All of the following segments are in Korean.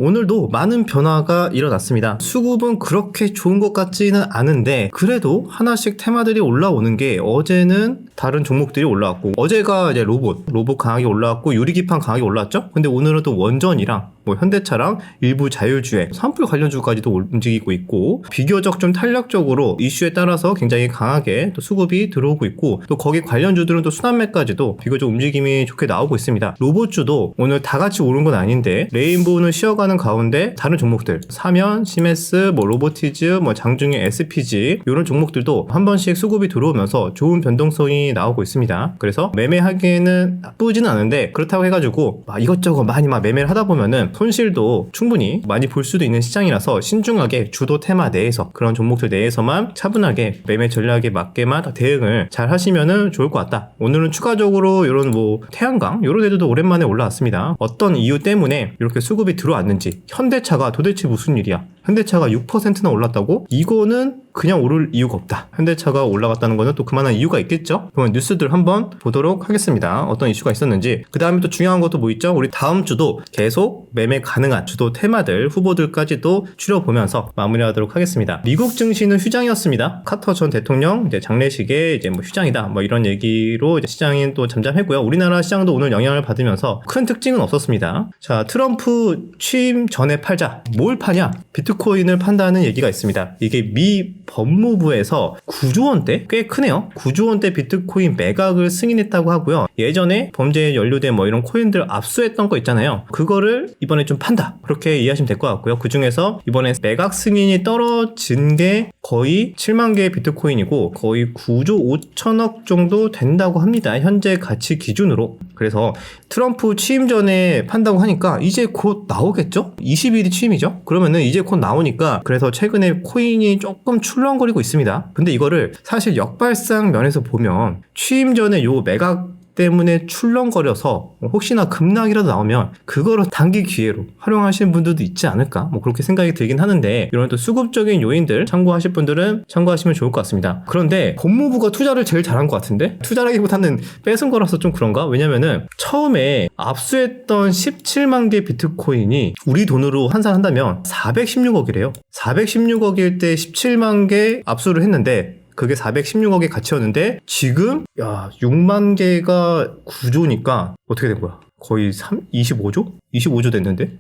오늘도 많은 변화가 일어났습니다. 수급은 그렇게 좋은 것 같지는 않은데 그래도 하나씩 테마들이 올라오는 게 어제는 다른 종목들이 올라왔고 어제가 이제 로봇 강하게 올라왔고 유리기판 강하게 올라왔죠. 근데 오늘은 또 원전이랑 현대차랑 일부 자율주행, 산불 관련주까지도 움직이고 있고 비교적 좀 탄력적으로 이슈에 따라서 굉장히 강하게 또 수급이 들어오고 있고 또 거기 관련주들은 또 순환매까지도 비교적 움직임이 좋게 나오고 있습니다. 로봇주도 오늘 다 같이 오른 건 아닌데 레인보우는 쉬어가는 가운데 다른 종목들 사면, 시메스, 로보티즈, 장중에 SPG 이런 종목들도 한 번씩 수급이 들어오면서 좋은 변동성이 나오고 있습니다. 그래서 매매하기에는 나쁘지는 않은데 그렇다고 해가지고 이것저것 많이 매매를 하다 보면은 손실도 충분히 많이 볼 수도 있는 시장이라서 신중하게 주도 테마 내에서 그런 종목들 내에서만 차분하게 매매 전략에 맞게만 대응을 잘 하시면은 좋을 것 같다. 오늘은 추가적으로 이런 태양광 이런 애들도 오랜만에 올라왔습니다. 어떤 이유 때문에 이렇게 수급이 들어왔는지 현대차가 도대체 무슨 일이야? 현대차가 6%나 올랐다고? 이거는 그냥 오를 이유가 없다. 현대차가 올라갔다는 거는 또 그만한 이유가 있겠죠? 그러면 뉴스들 한번 보도록 하겠습니다. 어떤 이슈가 있었는지. 그 다음에 또 중요한 것도 뭐 있죠? 우리 다음 주도 계속 매매 가능한 주도 테마들, 후보들까지도 추려보면서 마무리하도록 하겠습니다. 미국 증시는 휴장이었습니다. 카터 전 대통령 장례식에 휴장이다. 이런 얘기로 시장이 또 잠잠했고요. 우리나라 시장도 오늘 영향을 받으면서 큰 특징은 없었습니다. 자, 트럼프 취임 전에 팔자. 뭘 파냐? 비트코인을 판다는 얘기가 있습니다. 이게 미 법무부에서 9조 원대? 꽤 크네요. 9조 원대 비트코인 매각을 승인했다고 하고요. 예전에 범죄에 연루된 이런 코인들 압수했던 거 있잖아요. 그거를 이번에 좀 판다. 그렇게 이해하시면 될 것 같고요. 그 중에서 이번에 매각 승인이 떨어진 게 거의 7만 개의 비트코인이고 거의 9조 5천억 정도 된다고 합니다. 현재 가치 기준으로. 그래서 트럼프 취임 전에 판다고 하니까 이제 곧 나오겠죠? 20일이 취임이죠? 그러면은 이제 곧 나오니까 그래서 최근에 코인이 조금 출렁거리고 있습니다. 근데 이거를 사실 역발상 면에서 보면 취임 전에 요 매각 때문에 출렁거려서 혹시나 급락이라도 나오면 그거를 단기 기회로 활용하시는 분들도 있지 않을까 그렇게 생각이 들긴 하는데 이런 또 수급적인 요인들 참고하실 분들은 참고하시면 좋을 것 같습니다. 그런데 법무부가 투자를 제일 잘한 것 같은데 투자라기보다는 뺏은 거라서 좀 그런가? 왜냐면은 처음에 압수했던 17만 개 비트코인이 우리 돈으로 환산한다면 416억이래요. 416억일 때 17만 개 압수를 했는데 그게 416억의 가치였는데 지금 6만 개가 9조니까 어떻게 된 거야? 거의 25조? 25조 됐는데?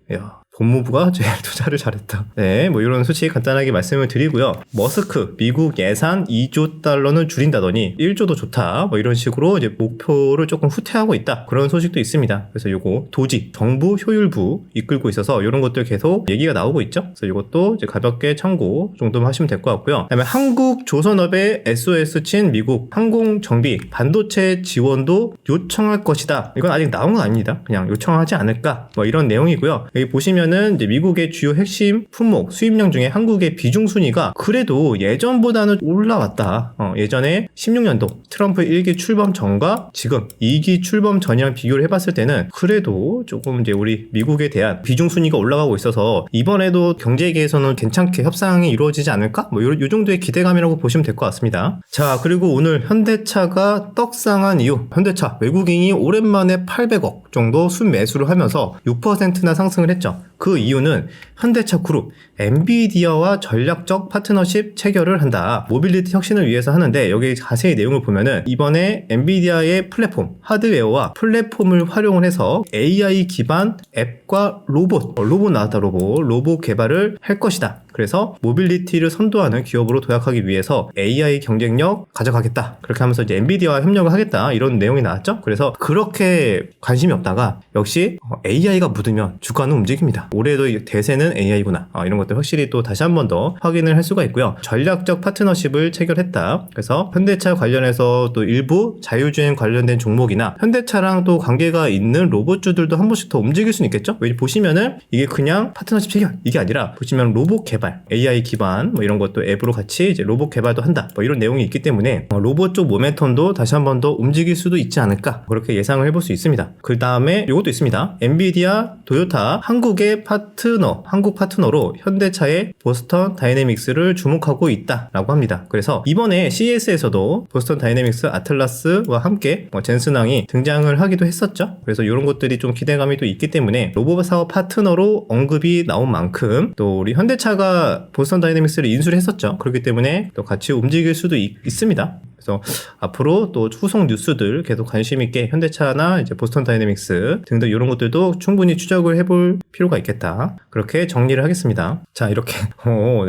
법무부가 제일 투자를 잘했다. 네, 이런 수치 간단하게 말씀을 드리고요. 머스크, 미국 예산 2조 달러는 줄인다더니 1조도 좋다. 이런 식으로 목표를 조금 후퇴하고 있다. 그런 소식도 있습니다. 그래서 요거 도지, 정부 효율부 이끌고 있어서 이런 것들 계속 얘기가 나오고 있죠. 그래서 이것도 가볍게 참고 정도만 하시면 될 것 같고요. 그다음에 한국 조선업에 SOS 친 미국 항공정비 반도체 지원도 요청할 것이다. 이건 아직 나온 건 아닙니다. 그냥 요청하지 않을까. 이런 내용이고요. 여기 보시면은 이제 미국의 주요 핵심 품목 수입량 중에 한국의 비중 순위가 그래도 예전보다는 올라왔다. 예전에 16년도 트럼프 1기 출범 전과 지금 2기 출범 전이랑 비교를 해봤을 때는 그래도 조금 우리 미국에 대한 비중 순위가 올라가고 있어서 이번에도 경제계에서는 괜찮게 협상이 이루어지지 않을까? 요 정도의 기대감이라고 보시면 될 것 같습니다. 자, 그리고 오늘 현대차가 떡상한 이유. 현대차 외국인이 오랜만에 800억 정도 순매수를 하면서 6%나 상승을 했죠. 그 이유는 현대차 그룹, 엔비디아와 전략적 파트너십 체결을 한다. 모빌리티 혁신을 위해서 하는데 여기 자세히 내용을 보면은 이번에 엔비디아의 플랫폼, 하드웨어와 플랫폼을 활용을 해서 AI 기반 앱과 로봇 나왔다. 로봇 개발을 할 것이다. 그래서 모빌리티를 선도하는 기업으로 도약하기 위해서 AI 경쟁력 가져가겠다. 그렇게 하면서 이제 엔비디아와 협력을 하겠다. 이런 내용이 나왔죠. 그래서 그렇게 관심이 없다가 역시 AI가 묻으면 주가는 움직입니다. 올해도 대세는 AI구나. 이런 것들 확실히 또 다시 한 번 더 확인을 할 수가 있고요. 전략적 파트너십을 체결했다. 그래서 현대차 관련해서 또 일부 자율주행 관련된 종목이나 현대차랑 또 관계가 있는 로봇주들도 한 번씩 더 움직일 수는 있겠죠. 왜 보시면은 이게 그냥 파트너십 체결 이게 아니라 보시면 로봇 개발 개발, AI 기반 뭐 이런 것도 앱으로 같이 이제 로봇 개발도 한다. 뭐 이런 내용이 있기 때문에 로봇 쪽 모멘텀도 다시 한 번 더 움직일 수도 있지 않을까 그렇게 예상을 해볼 수 있습니다. 그 다음에 이것도 있습니다. 엔비디아, 도요타, 한국의 파트너, 한국 파트너로 현대차의 보스턴 다이내믹스를 주목하고 있다라고 합니다. 그래서 이번에 CES에서도 보스턴 다이내믹스 아틀라스와 함께 젠슨왕이 등장을 하기도 했었죠. 그래서 이런 것들이 좀 기대감이 또 있기 때문에 로봇 사업 파트너로 언급이 나온 만큼 또 우리 현대차가 보스턴 다이내믹스를 인수를 했었죠. 그렇기 때문에 또 같이 움직일 수도 있습니다. 그래서 앞으로 또 후속 뉴스들 계속 관심 있게 현대차나 이제 보스턴 다이내믹스 등등 이런 것들도 충분히 추적을 해볼 필요가 있겠다. 그렇게 정리를 하겠습니다. 자, 이렇게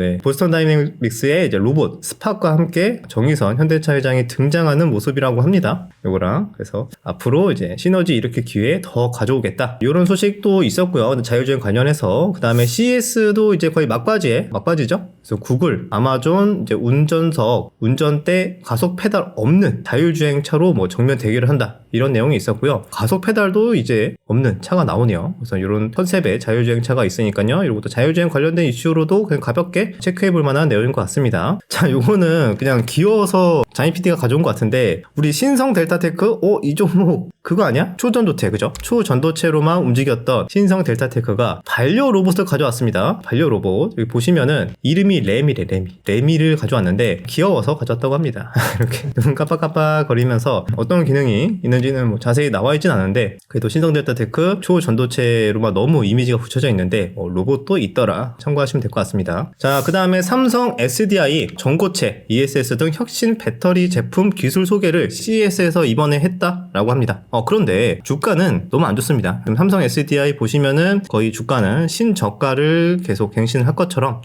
네. 보스턴 다이내믹스의 이제 로봇 스팟과 함께 정의선 현대차 회장이 등장하는 모습이라고 합니다. 요거랑 그래서 앞으로 이제 시너지 일으킬 기회 더 가져오겠다. 이런 소식도 있었고요. 자율주행 관련해서 그 다음에 CES도 이제 거의 막바지죠. 그래서 구글, 아마존 이제 운전석, 운전대 가속 페달 없는 자율주행차로 뭐 정면 대결을 한다. 이런 내용이 있었고요. 가속 페달도 이제 없는 차가 나오네요. 그래서 이런 컨셉의 자율주행차가 있으니까요. 이런 것도 자율주행 관련된 이슈로도 그냥 가볍게 체크해볼 만한 내용인 것 같습니다. 자, 요거는 그냥 귀여워서 장희 PD가 가져온 것 같은데 우리 신성 델타테크? 이 종목 그거 아니야? 초전도체, 그죠? 초전도체로만 움직였던 신성 델타테크가 반려 로봇을 가져왔습니다. 반려 로봇. 여기 보시면은 이름이 레미를 가져왔는데 귀여워서 가져왔다고 합니다. 이렇게 눈 깜빡깜빡 거리면서 어떤 기능이 있는지는 뭐 자세히 나와 있진 않은데 그래도 신성 델타테크 초전도체로만 너무 이미지가 붙여져 있는데 로봇도 있더라. 참고하시면 될 것 같습니다. 자, 그 다음에 삼성 SDI 전고체, ESS 등 혁신 배터리 제품 기술 소개를 CES에서 이번에 했다라고 합니다. 그런데 주가는 너무 안 좋습니다. 지금 삼성 SDI 보시면은 거의 주가는 신저가를 계속 갱신한 것처럼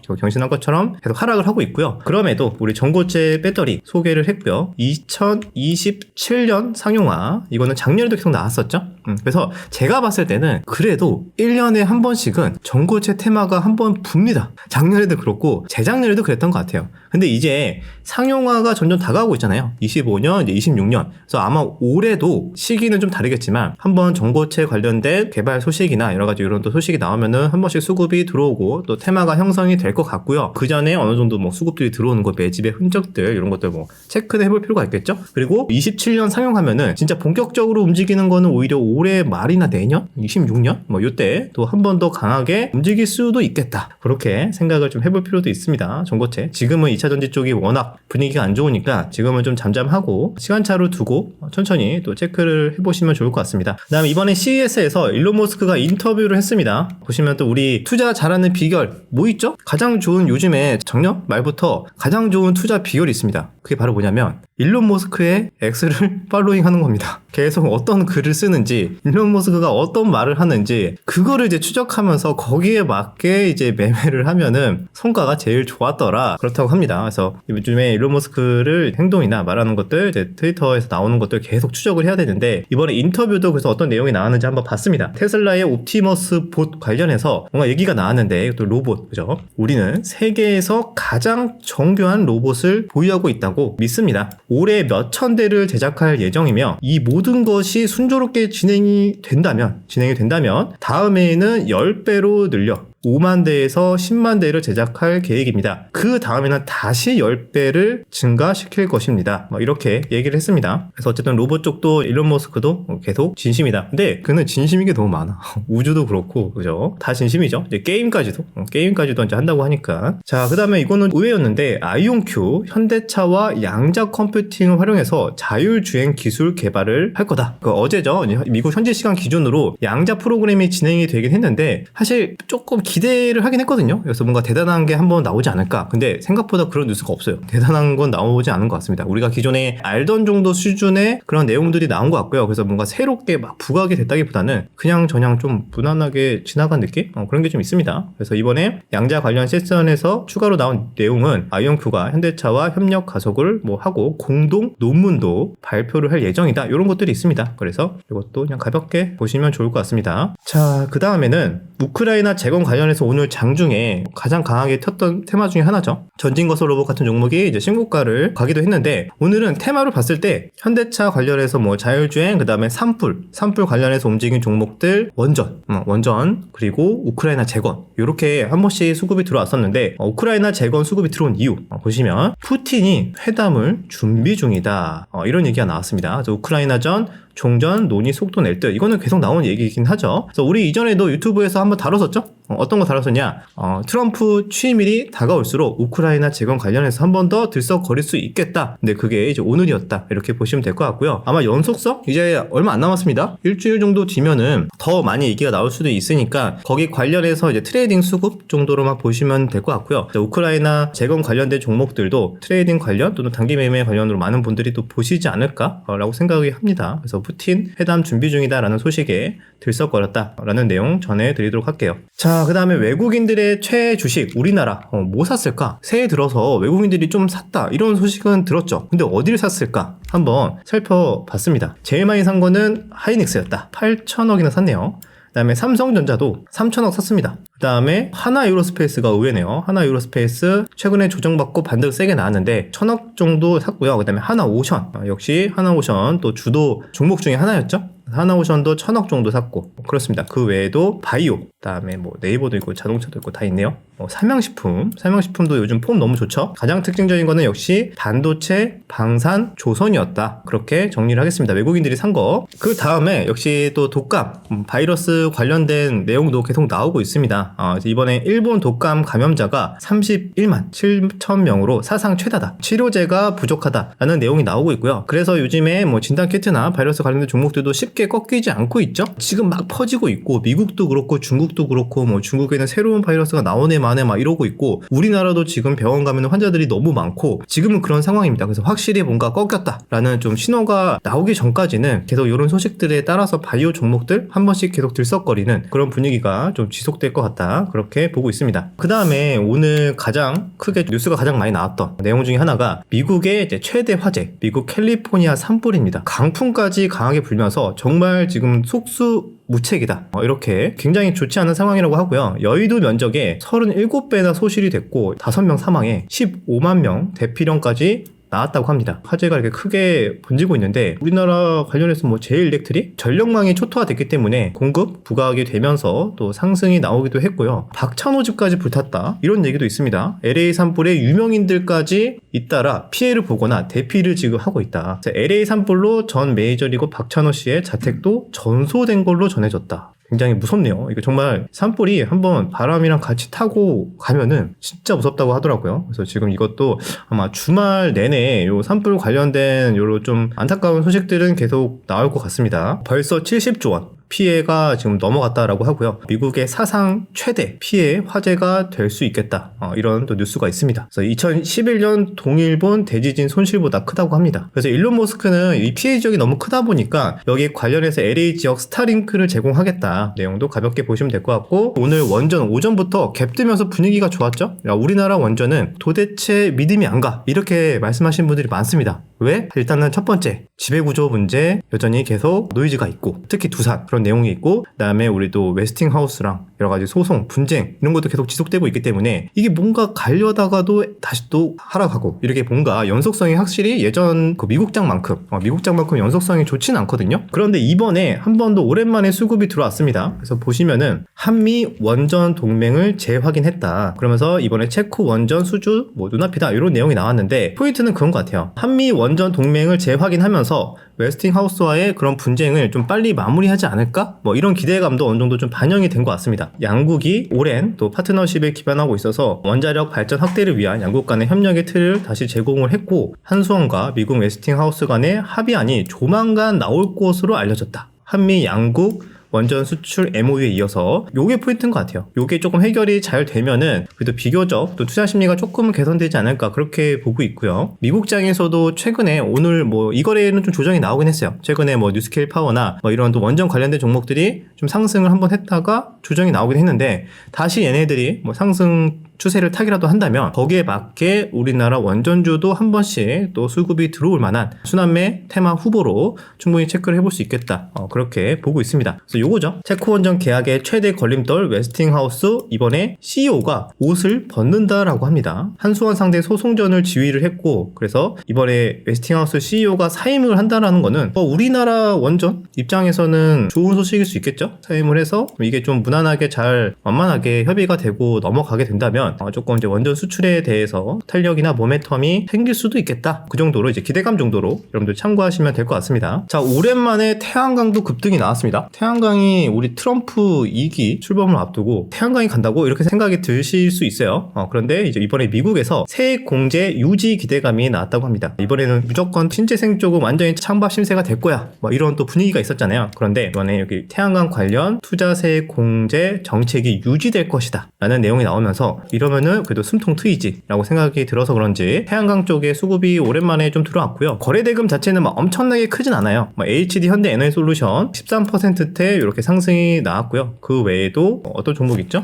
계속 하락을 하고 있고요. 그럼에도 우리 전고체 배터리 소개를 했고요. 2027년 상용화, 이거는 작년에도 계속 나왔었죠. 그래서 제가 봤을 때는 그래도 1년에 한 번씩은 전고체 테마가 한 번 붑니다. 작년에도 그렇고 재작년에도 그랬던 것 같아요. 근데 이제 상용화가 점점 다가오고 있잖아요. 25년, 이제 26년. 그래서 아마 올해도 시기는 좀 다르겠지만 한번 전고체 관련된 개발 소식이나 여러 가지 이런 또 소식이 나오면은 한 번씩 수급이 들어오고 또 테마가 형성이 될 것 같고요. 그 전에 어느 정도 뭐 수급들이 들어오는 거, 매집의 흔적들 이런 것들 뭐 체크를 해볼 필요가 있겠죠. 그리고 27년 상용하면은 진짜 본격적으로 움직이는 거는 오히려 올해 말이나 내년, 26년 뭐 이때 또 한 번 더 강하게 움직일 수도 있겠다. 그렇게 생각을 좀 해볼 필요도 있습니다. 전고체. 지금은 2차전지 쪽이 워낙 분위기가 안 좋으니까 지금은 좀 잠잠하고 시간차로 두고 천천히 또 체크를 해보시면 좋을 것 같습니다. 그 다음에 이번에 CES에서 일론 머스크가 인터뷰를 했습니다. 보시면 또 우리 투자 잘하는 비결 뭐 있죠? 가장 좋은 요즘에 작년 말부터 가장 좋은 투자 비결이 있습니다. 그게 바로 뭐냐면 일론 머스크의 X를 팔로잉 하는 겁니다. 계속 어떤 글을 쓰는지, 일론 머스크가 어떤 말을 하는지, 그거를 이제 추적하면서 거기에 맞게 이제 매매를 하면은 성과가 제일 좋았더라. 그렇다고 합니다. 그래서 요즘에 일론 머스크를 행동이나 말하는 것들, 이제 트위터에서 나오는 것들 계속 추적을 해야 되는데, 이번에 인터뷰도 그래서 어떤 내용이 나왔는지 한번 봤습니다. 테슬라의 옵티머스 봇 관련해서 뭔가 얘기가 나왔는데, 또 로봇, 그죠? 우리는 세계에서 가장 정교한 로봇을 보유하고 있다고 믿습니다. 올해 몇천 대를 제작할 예정이며 이 모든 것이 순조롭게 진행이 된다면 다음해에는 10배로 늘려 5만 대에서 10만 대를 제작할 계획입니다. 그 다음에는 다시 10배를 증가시킬 것입니다. 이렇게 얘기를 했습니다. 그래서 어쨌든 로봇 쪽도 일론 머스크도 계속 진심이다. 근데 그는 진심인 게 너무 많아. 우주도 그렇고, 그죠? 다 진심이죠. 이제 게임까지도 이제 한다고 하니까. 자, 그 다음에 이거는 의외였는데, 아이온큐, 현대차와 양자 컴퓨팅을 활용해서 자율주행 기술 개발을 할 거다. 어제죠. 미국 현지 시간 기준으로 양자 프로그램이 진행이 되긴 했는데, 사실 조금 기대를 하긴 했거든요. 그래서 뭔가 대단한 게 한번 나오지 않을까. 근데 생각보다 그런 뉴스가 없어요. 대단한 건 나오지 않은 것 같습니다. 우리가 기존에 알던 정도 수준의 그런 내용들이 나온 것 같고요. 그래서 뭔가 새롭게 막 부각이 됐다기보다는 그냥 좀 무난하게 지나간 느낌? 그런 게 좀 있습니다. 그래서 이번에 양자 관련 세션에서 추가로 나온 내용은 아이온큐가 현대차와 협력 가속을 하고 공동 논문도 발표를 할 예정이다. 이런 것들이 있습니다. 그래서 이것도 그냥 가볍게 보시면 좋을 것 같습니다. 자, 그 다음에는 우크라이나 재건 관련 관련해서 오늘 장중에 가장 강하게 튀었던 테마 중에 하나죠. 전진거소 로봇 같은 종목이 이제 신고가를 가기도 했는데, 오늘은 테마로 봤을 때 현대차 관련해서 뭐 자율주행, 그 다음에 산불 관련해서 움직인 종목들, 원전, 그리고 우크라이나 재건, 이렇게 한 번씩 수급이 들어왔었는데, 우크라이나 재건 수급이 들어온 이유 보시면 푸틴이 회담을 준비 중이다, 이런 얘기가 나왔습니다. 그래서 우크라이나전 종전 논의 속도 낼 듯, 이거는 계속 나오는 얘기이긴 하죠. 그래서 우리 이전에도 유튜브에서 한번 다뤘었죠. 어떤 거 다뤘었냐, 트럼프 취임일이 다가올수록 우크라이나 재건 관련해서 한 번 더 들썩거릴 수 있겠다. 근데 그게 이제 오늘이었다, 이렇게 보시면 될 것 같고요. 아마 연속성 이제 얼마 안 남았습니다. 일주일 정도 뒤면은 더 많이 얘기가 나올 수도 있으니까 거기 관련해서 이제 트레이딩 수급 정도로만 보시면 될 것 같고요. 우크라이나 재건 관련된 종목들도 트레이딩 관련 또는 단기 매매 관련으로 많은 분들이 또 보시지 않을까라고 생각이 합니다. 그래서 푸틴 회담 준비 중이다라는 소식에 들썩거렸다라는 내용 전해드리도록 할게요. 자, 그 다음에 외국인들의 최애 주식, 우리나라 뭐 샀을까? 새해 들어서 외국인들이 좀 샀다, 이런 소식은 들었죠. 근데 어디를 샀을까? 한번 살펴봤습니다. 제일 많이 산 거는 하이닉스였다. 8천억이나 샀네요. 그 다음에 삼성전자도 3천억 샀습니다. 그 다음에 하나유로스페이스가 의외네요. 하나유로스페이스 최근에 조정받고 반등 세게 나왔는데 1,000억 정도 샀고요. 그 다음에 하나오션, 역시 하나오션 또 주도 종목 중에 하나였죠. 하나오션도 1,000억 정도 샀고, 그렇습니다. 그 외에도 바이오, 그 다음에 뭐 네이버도 있고 자동차도 있고 다 있네요. 삼양식품도 요즘 폼 너무 좋죠. 가장 특징적인 거는 역시 반도체, 방산, 조선이었다, 그렇게 정리를 하겠습니다. 외국인들이 산 거. 그 다음에 역시 또 독감, 바이러스 관련된 내용도 계속 나오고 있습니다. 이번에 일본 독감 감염자가 31만 7천 명으로 사상 최다다, 치료제가 부족하다라는 내용이 나오고 있고요. 그래서 요즘에 뭐 진단키트나 바이러스 관련된 종목들도 쉽게 꺾이지 않고 있죠. 지금 막 퍼지고 있고, 미국도 그렇고 중국도 그렇고, 뭐 중국에는 새로운 바이러스가 나오네 마네 막 이러고 있고, 우리나라도 지금 병원 가면 환자들이 너무 많고, 지금은 그런 상황입니다. 그래서 확실히 뭔가 꺾였다라는 좀 신호가 나오기 전까지는 계속 이런 소식들에 따라서 바이오 종목들 한 번씩 계속 들썩거리는 그런 분위기가 좀 지속될 것 같다, 그렇게 보고 있습니다. 그 다음에 오늘 가장 크게 뉴스가 가장 많이 나왔던 내용 중에 하나가 미국의 이제 최대 화재, 미국 캘리포니아 산불입니다. 강풍까지 강하게 불면서 정말 지금 속수무책이다, 이렇게 굉장히 좋지 않은 상황이라고 하고요. 여의도 면적의 37배나 소실이 됐고 5명 사망에 15만 명 대피령까지 나왔다고 합니다. 화재가 이렇게 크게 번지고 있는데, 우리나라 관련해서 뭐 제일일렉트릭 전력망이 초토화됐기 때문에 공급 부각이 되면서 또 상승이 나오기도 했고요. 박찬호 집까지 불탔다, 이런 얘기도 있습니다. LA 산불에 유명인들까지 잇따라 피해를 보거나 대피를 지금 하고 있다. LA 산불로 전 메이저리거 박찬호 씨의 자택도 전소된 걸로 전해졌다. 굉장히 무섭네요. 이거 정말 산불이 한번 바람이랑 같이 타고 가면은 진짜 무섭다고 하더라고요. 그래서 지금 이것도 아마 주말 내내 요 산불 관련된 요런 좀 안타까운 소식들은 계속 나올 것 같습니다. 벌써 70조 원 피해가 지금 넘어갔다라고 하고요. 미국의 사상 최대 피해 화재가 될 수 있겠다, 이런 또 뉴스가 있습니다. 그래서 2011년 동일본 대지진 손실보다 크다고 합니다. 그래서 일론 머스크는 이 피해 지역이 너무 크다 보니까 여기에 관련해서 LA 지역 스타링크를 제공하겠다, 내용도 가볍게 보시면 될 것 같고, 오늘 원전 오전부터 갭 뜨면서 분위기가 좋았죠. 야, 우리나라 원전은 도대체 믿음이 안 가, 이렇게 말씀하시는 분들이 많습니다. 왜? 일단은 첫 번째, 지배구조 문제 여전히 계속 노이즈가 있고, 특히 두산 그런 내용이 있고, 그 다음에 우리도 웨스팅하우스랑 여러가지 소송, 분쟁 이런 것도 계속 지속되고 있기 때문에 이게 뭔가 가려다가도 다시 또 하락하고, 이렇게 뭔가 연속성이 확실히 예전 그 미국장만큼 연속성이 좋지는 않거든요. 그런데 이번에 한 번 더 오랜만에 수급이 들어왔습니다. 그래서 보시면은 한미 원전 동맹을 재확인했다, 그러면서 이번에 체코 원전 수주 뭐 눈앞이다, 이런 내용이 나왔는데, 포인트는 그런 것 같아요. 한미 원전 동맹을 재확인하면서 웨스팅하우스와의 그런 분쟁을 좀 빨리 마무리하지 않을까? 뭐 이런 기대감도 어느 정도 좀 반영이 된 것 같습니다. 양국이 오랜 또 파트너십에 기반하고 있어서 원자력 발전 확대를 위한 양국 간의 협력의 틀을 다시 제공을 했고, 한수원과 미국 웨스팅하우스 간의 합의안이 조만간 나올 것으로 알려졌다. 한미 양국 원전 수출 MOU에 이어서 요게 포인트인 것 같아요. 요게 조금 해결이 잘 되면은 그래도 비교적 또 투자 심리가 조금은 개선되지 않을까, 그렇게 보고 있고요. 미국장에서도 최근에 오늘 뭐 이 거래에는 좀 조정이 나오긴 했어요. 최근에 뭐 뉴스케일 파워나 뭐 이런 또 원전 관련된 종목들이 좀 상승을 한번 했다가 조정이 나오긴 했는데, 다시 얘네들이 뭐 상승 추세를 타기라도 한다면 거기에 맞게 우리나라 원전주도 한 번씩 또 수급이 들어올 만한 순환매 테마 후보로 충분히 체크를 해볼 수 있겠다. 그렇게 보고 있습니다. 그래서 요거죠. 체코원전 계약의 최대 걸림돌 웨스팅하우스 이번에 CEO가 옷을 벗는다라고 합니다. 한수원 상대 소송전을 지휘를 했고 그래서 이번에 웨스팅하우스 CEO가 사임을 한다라는 거는 우리나라 원전 입장에서는 좋은 소식일 수 있겠죠. 사임을 해서 이게 좀 무난하게 잘 완만하게 협의가 되고 넘어가게 된다면 조금 이제 원전 수출에 대해서 탄력이나 모멘텀이 생길 수도 있겠다. 그 정도로 이제 기대감 정도로 여러분들 참고하시면 될 것 같습니다. 자, 오랜만에 태양광도 급등이 나왔습니다. 태양광이 우리 트럼프 2기 출범을 앞두고 태양광이 간다고 이렇게 생각이 드실 수 있어요. 그런데 이제 이번에 미국에서 세액 공제 유지 기대감이 나왔다고 합니다. 이번에는 무조건 신재생 쪽은 완전히 찬밥 심세가 될 거야. 뭐 이런 또 분위기가 있었잖아요. 그런데 이번에 여기 태양광 관련 투자 세액 공제 정책이 유지될 것이다 라는 내용이 나오면서 이러면은 그래도 숨통 트이지라고 생각이 들어서 그런지 태양광 쪽에 수급이 오랜만에 좀 들어왔고요. 거래대금 자체는 막 엄청나게 크진 않아요. HD 현대 에너지솔루션 13%대 이렇게 상승이 나왔고요. 그 외에도 어떤 종목 있죠?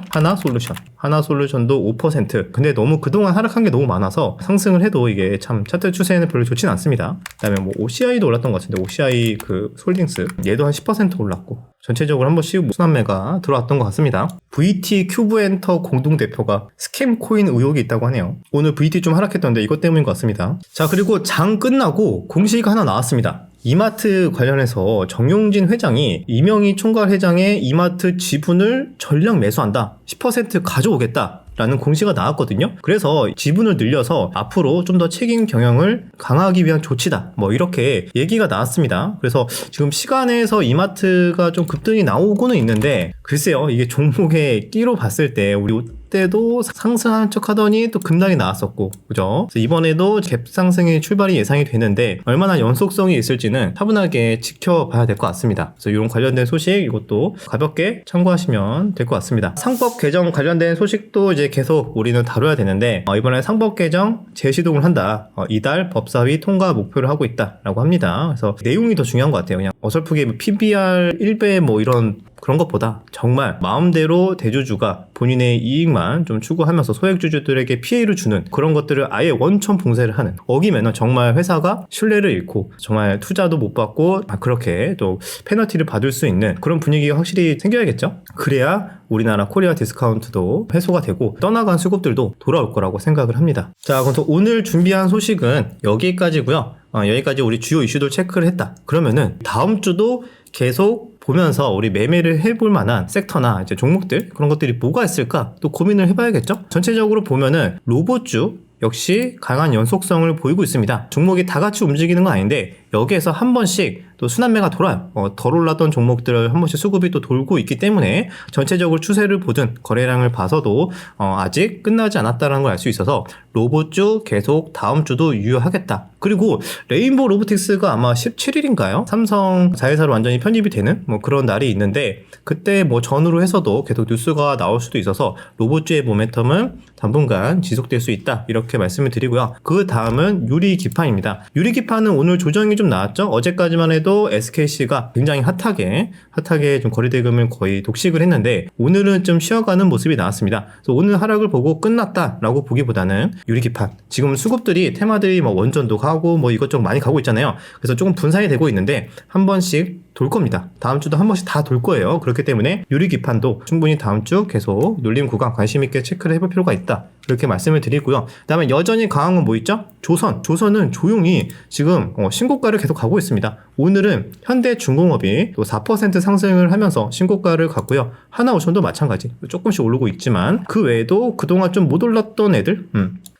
하나솔루션도 5%. 근데 너무 그동안 하락한 게 너무 많아서 상승을 해도 이게 참 차트 추세는 별로 좋진 않습니다. 그다음에 뭐 OCI도 올랐던 것 같은데 OCI 그 홀딩스 얘도 한 10% 올랐고 전체적으로 한 번씩 순환매가 들어왔던 것 같습니다. VT 큐브엔터 공동대표가 스캠 코인 의혹이 있다고 하네요. 오늘 VT 좀 하락했던데 이것 때문인 것 같습니다. 자, 그리고 장 끝나고 공시가 하나 나왔습니다. 이마트 관련해서 정용진 회장이 이명희 총괄 회장의 이마트 지분을 전량 매수한다. 10% 가져오겠다. 라는 공시가 나왔거든요. 그래서 지분을 늘려서 앞으로 좀 더 책임 경영을 강화하기 위한 조치다. 뭐 이렇게 얘기가 나왔습니다. 그래서 지금 시간에서 이마트가 좀 급등이 나오고는 있는데 글쎄요. 이게 종목의 끼로 봤을 때 우리 때도 상승하는 척 하더니 또 급락이 나왔었고 그죠? 그래서 이번에도 갭 상승의 출발이 예상이 되는데 얼마나 연속성이 있을지는 차분하게 지켜봐야 될 것 같습니다. 그래서 이런 관련된 소식 이것도 가볍게 참고하시면 될 것 같습니다. 상법 개정 관련된 소식도 이제 계속 우리는 다뤄야 되는데 이번에 상법 개정 재시동을 한다. 이달 법사위 통과 목표를 하고 있다라고 합니다. 그래서 내용이 더 중요한 것 같아요. 그냥 어설프게 PBR 1배 뭐 이런 그런 것보다 정말 마음대로 대주주가 본인의 이익만 좀 추구하면서 소액주주들에게 피해를 주는 그런 것들을 아예 원천 봉쇄를 하는 어기면은 정말 회사가 신뢰를 잃고 정말 투자도 못 받고 그렇게 또 페널티를 받을 수 있는 그런 분위기가 확실히 생겨야겠죠. 그래야 우리나라 코리아 디스카운트도 해소가 되고 떠나간 수급들도 돌아올 거라고 생각을 합니다. 자, 그래서 오늘 준비한 소식은 여기까지고요. 여기까지 우리 주요 이슈들 체크를 했다. 그러면은 다음 주도 계속 보면서 우리 매매를 해볼 만한 섹터나 이제 종목들 그런 것들이 뭐가 있을까 또 고민을 해봐야겠죠. 전체적으로 보면은 로봇주 역시 강한 연속성을 보이고 있습니다. 종목이 다 같이 움직이는 건 아닌데 여기에서 한 번씩 또 순환매가 돌아요. 덜 올랐던 종목들을 한 번씩 수급이 또 돌고 있기 때문에 전체적으로 추세를 보든 거래량을 봐서도 아직 끝나지 않았다는 걸 알 수 있어서 로봇주 계속 다음 주도 유효하겠다. 그리고 레인보우 로보틱스가 아마 17일인가요? 삼성 자회사로 완전히 편입이 되는 뭐 그런 날이 있는데 그때 뭐 전후로 해서도 계속 뉴스가 나올 수도 있어서 로봇주의 모멘텀은 당분간 지속될 수 있다. 이렇게 말씀을 드리고요. 그 다음은 유리기판입니다. 유리기판은 오늘 조정이 좀 나왔죠. 어제까지만 해도 SKC가 굉장히 핫하게 좀 거래대금을 거의 독식을 했는데 오늘은 좀 쉬어가는 모습이 나왔습니다. 그래서 오늘 하락을 보고 끝났다라고 보기보다는 유리기판 지금 수급들이 테마들이 뭐 원전도 가고 뭐 이것저것 많이 가고 있잖아요. 그래서 조금 분산이 되고 있는데 한 번씩 돌 겁니다. 다음 주도 한 번씩 다 돌 거예요. 그렇기 때문에 유리기판도 충분히 다음 주 계속 눌림 구간 관심 있게 체크를 해볼 필요가 있다. 이렇게 말씀을 드리고요. 그 다음에 여전히 강한 건 뭐 있죠? 조선은 조용히 지금 신고가를 계속 가고 있습니다. 오늘은 현대중공업이 또 4% 상승을 하면서 신고가를 갔고요. 하나오션도 마찬가지 조금씩 오르고 있지만 그 외에도 그동안 좀 못 올랐던 애들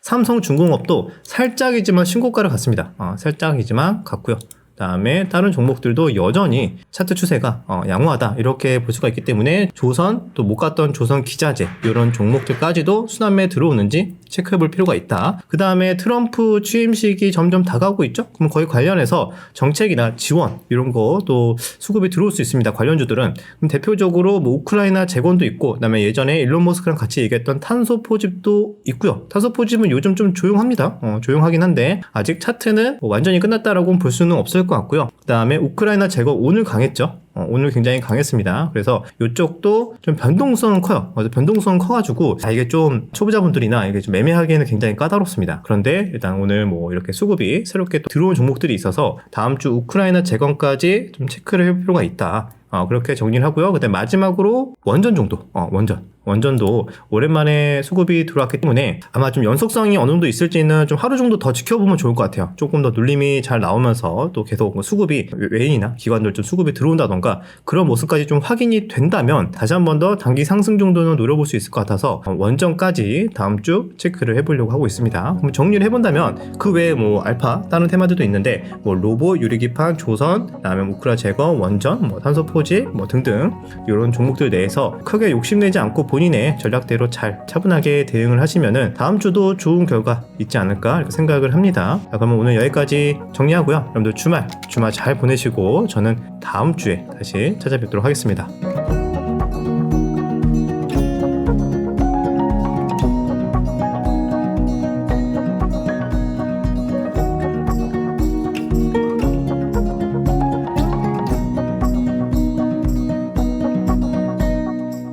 삼성중공업도 살짝이지만 신고가를 갔습니다. 살짝이지만 갔고요. 다음에 다른 종목들도 여전히 차트 추세가 양호하다 이렇게 볼 수가 있기 때문에 조선 또 못 갔던 조선 기자재 이런 종목들까지도 순환매 들어오는지 체크해 볼 필요가 있다. 그 다음에 트럼프 취임식이 점점 다가오고 있죠. 그럼 거의 관련해서 정책이나 지원 이런 거 또 수급이 들어올 수 있습니다. 관련주들은 그럼 대표적으로 뭐 우크라이나 재건도 있고 그다음에 예전에 일론 머스크랑 같이 얘기했던 탄소 포집도 있고요. 탄소 포집은 요즘 좀 조용합니다. 조용하긴 한데 아직 차트는 뭐 완전히 끝났다라고는 볼 수는 없을 것 같고요. 그 다음에 우크라이나 재건 오늘 강했죠. 오늘 굉장히 강했습니다. 그래서 이쪽도 좀 변동성은 커요. 그래서 변동성은 커가지고 이게 좀 초보자분들이나 이게 좀 매매하기에는 굉장히 까다롭습니다. 그런데 일단 오늘 뭐 이렇게 수급이 새롭게 또 들어온 종목들이 있어서 다음 주 우크라이나 재건까지 좀 체크를 할 필요가 있다. 그렇게 정리를 하고요. 그다음 마지막으로 원전 정도. 원전도 오랜만에 수급이 들어왔기 때문에 아마 좀 연속성이 어느 정도 있을지는 좀 하루 정도 더 지켜보면 좋을 것 같아요. 조금 더 눌림이 잘 나오면서 또 계속 뭐 수급이 외인이나 기관들 좀 수급이 들어온다던가 그런 모습까지 좀 확인이 된다면 다시 한 번 더 단기 상승 정도는 노려볼 수 있을 것 같아서 원전까지 다음 주 체크를 해보려고 하고 있습니다. 그럼 정리를 해본다면 그 외에 뭐 알파 다른 테마들도 있는데 뭐 로봇, 유리기판, 조선, 그다음에 우크라 제거, 원전, 뭐 탄소 포지 뭐 등등 이런 종목들 내에서 크게 욕심내지 않고 본인의 전략대로 잘 차분하게 대응을 하시면은 다음 주도 좋은 결과 있지 않을까 이렇게 생각을 합니다. 자, 그러면 오늘 여기까지 정리하고요. 여러분들 주말 잘 보내시고 저는 다음 주에 다시 찾아뵙도록 하겠습니다.